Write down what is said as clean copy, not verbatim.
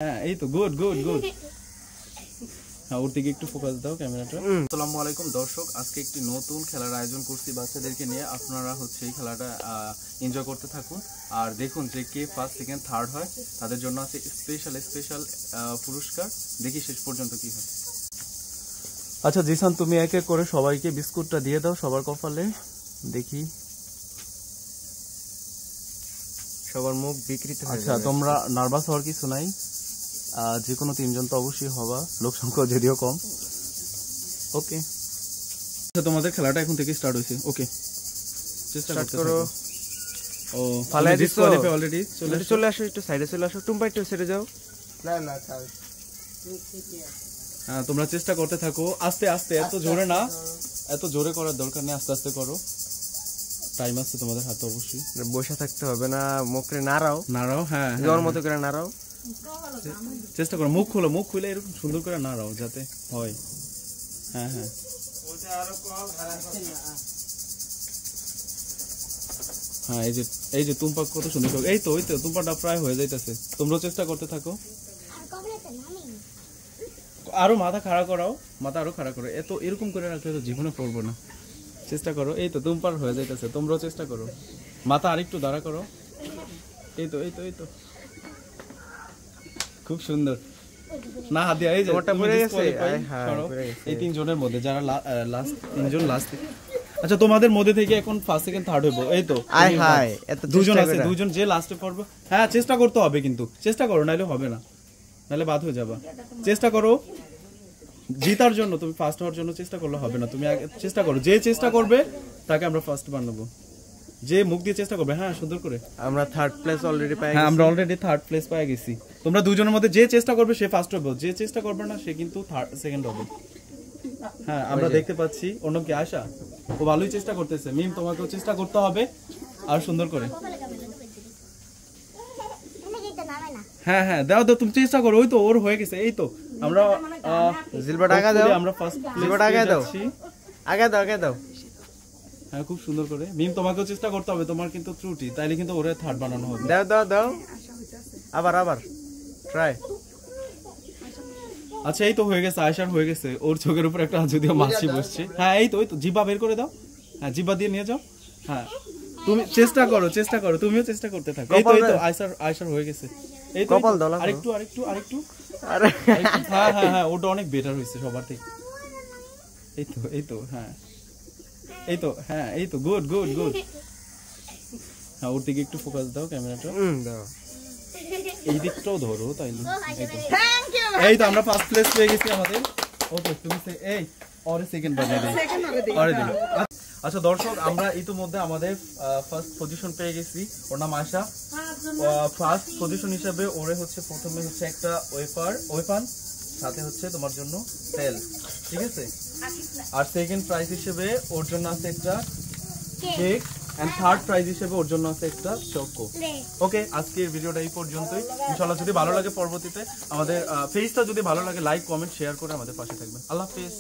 হ্যাঁ এই তো গুড গুড গুড। হ্যাঁ ওর দিকে একটু ফোকাস দাও ক্যামেরাটা। আসসালামু আলাইকুম দর্শক, আজকে একটি নতুন খেলার আয়োজন করছি বাচ্চাদেরকে নিয়ে। আপনারা হচ্ছে এই খেলাটা এনজয় করতে থাকুন আর দেখুন যে কে ফার্স্ট সেকেন্ড থার্ড হয়। তাদের জন্য আছে স্পেশাল স্পেশাল পুরস্কার। দেখি শেষ পর্যন্ত কি হয়। আচ্ছা জিসান, তুমি এক এক করে সবাইকে বিস্কুটটা দিয়ে দাও সবার কপালে। দেখি সবার মুখ বিকৃত। আচ্ছা তোমরা নার্ভাস হওয়ার কিছু নাই, যে কোনো তিনজন তো অবশ্যই হবা, লোক সংখ্যা যদিও কম। ওকে আচ্ছা তোমাদের খেলাটা এখন থেকে স্টার্ট হয়েছে। ওকে চেষ্টা করো। ও ফালাই দিছো অলরেডি। চলে আসো, একটু সাইডে চলে আসো। টুম্পা একটু ছেড়ে যাও। না না থাক। হ্যাঁ তোমরা চেষ্টা করতে থাকো আস্তে আস্তে, এত জোরে না, এত জোরে করার দরকার নেই, আস্তে আস্তে করো। টাইম আছে তোমাদের হাতে অবশ্যই। বসে থাকতে হবে না, মুখে নাড়াও নাড়াও। হ্যাঁ জোর মতো করে নাড়াও। চেষ্টা করো মুখ খোলো, মুখ খুলে এরকম সুন্দর করে নাড়াও যাতে হয়। হ্যাঁ হ্যাঁ হ্যাঁ এই যে তুম্পা কত সুন্দর। এই তো তুম্পাটা প্রায় হয়ে যাইতেছে। তোমরাও চেষ্টা করতে থাকো। আরো মাথা খাড়া করাও, মাথা আরো খাড়া করো। এত এরকম করে রাখলে তো জীবনে পড়বো না। চেষ্টা করো। এই তো তুম্পার হয়ে যাইতেছে, তোমরাও চেষ্টা করো। মাথা আরেকটু দাঁড়া করো। এই তো খুব সুন্দর। না হাত দিয়া এই যে এই তিনজনের মধ্যে যারা লাস্ট তিনজন লাস্ট। আচ্ছা তোমাদের মধ্যে থেকে এখন ফার্স্ট সেকেন্ড থার্ড হইবো। এই তো দুজন আছে, দুজন যে লাস্টে পড়বে। হ্যাঁ চেষ্টা করতে হবে, কিন্তু চেষ্টা করো, নাইলে হবে না, নাইলে বাদ হয়ে যাবা। চেষ্টা করো জিতার জন্য, তুমি ফার্স্ট হওয়ার জন্য চেষ্টা করলে হবে না। তুমি চেষ্টা করো, যে চেষ্টা করবে তাকে আমরা ফার্স্ট বানাবো, যে মুখ দিয়ে চেষ্টা করবে। হ্যাঁ সুন্দর করে। আমরা থার্ড প্লেস অলরেডি পাই। হ্যাঁ আমরা অলরেডি থার্ড প্লেস পেয়ে গেছি। তোমরা দুজনের মধ্যে যে চেষ্টা করবে সে ফার্স্ট হবে, যে চেষ্টা করবে না সে কিন্তু সেকেন্ড হবে। হ্যাঁ আমরা দেখতে পাচ্ছি। অন্য কি আশা, ও ভালোই চেষ্টা করতেছে। মিম তোমাকেও চেষ্টা করতে হবে আর সুন্দর করে। হ্যাঁ হ্যাঁ দাও তুমি চেষ্টা করো। ওই তো ওর হয়ে গেছে। এই তো আমরা জিলবাট আগা দাও। আমরা ফার্স্ট জিলবাট আগা দাও, আগে দাও। হ্যাঁ খুব সুন্দর করে। মিম তোমাকেও চেষ্টা করতে হবে, তোমার কিন্তু ত্রুটি, তাইলে কিন্তু ওরে থার্ড বানানো হবে। দাও আবার ট্রাই। আচ্ছা এই তো হয়ে গেছে, আয়শার হয়ে গেছে। ওর চোখের উপর একটা যদিও মাছি বসছে। হ্যাঁ এই তো জিবা বের করে দাও। হ্যাঁ জিবা দিয়ে নিয়ে যাও। হ্যাঁ তুমি চেষ্টা করো, তুমিও চেষ্টা করতে থাকো। এই তো আয়শার হয়ে গেছে। এই তো আরেকটু আরে হ্যাঁ ওটা অনেক বেটার হয়েছে সবার থেকে। এই তো হ্যাঁ এই তো গুড। হ্যাঁ ওর দিকে একটু ফোকাস দাও ক্যামেরাটা। দাও এই দিকটাও ধরো তাইলে। এই তো আমরা ফার্স্ট প্লেস পেয়ে গেছি আমাদের। ওকে তুমি এই অরে সেকেন্ড বানিয়ে দিই। আচ্ছা দর্শক, আমরা ইতিমধ্যে আমাদের ফার্স্ট পজিশন পেয়ে গেছি। ওর নাম আশা। ফার্স্ট পজিশন হিসাবে ওরে হচ্ছে প্রথমে হচ্ছে একটা ওয়েপান, সাথে হচ্ছে তোমার জন্য তেল, ঠিক আছে। আর সেকেন্ড প্রাইজ হিসেবে ওর জন্য আছে একটা কেক, এন্ড থার্ড প্রাইজ হিসেবে ওর জন্য আছে একটা চকো। ওকে আজকের ভিডিওটা এই পর্যন্তই। ইনশাআল্লাহ যদি ভালো লাগে পরবর্তীতে আমাদের পেজটা যদি ভালো লাগে লাইক কমেন্ট শেয়ার করে আমাদের পাশে থাকবেন। আল্লাহ হাফেজ।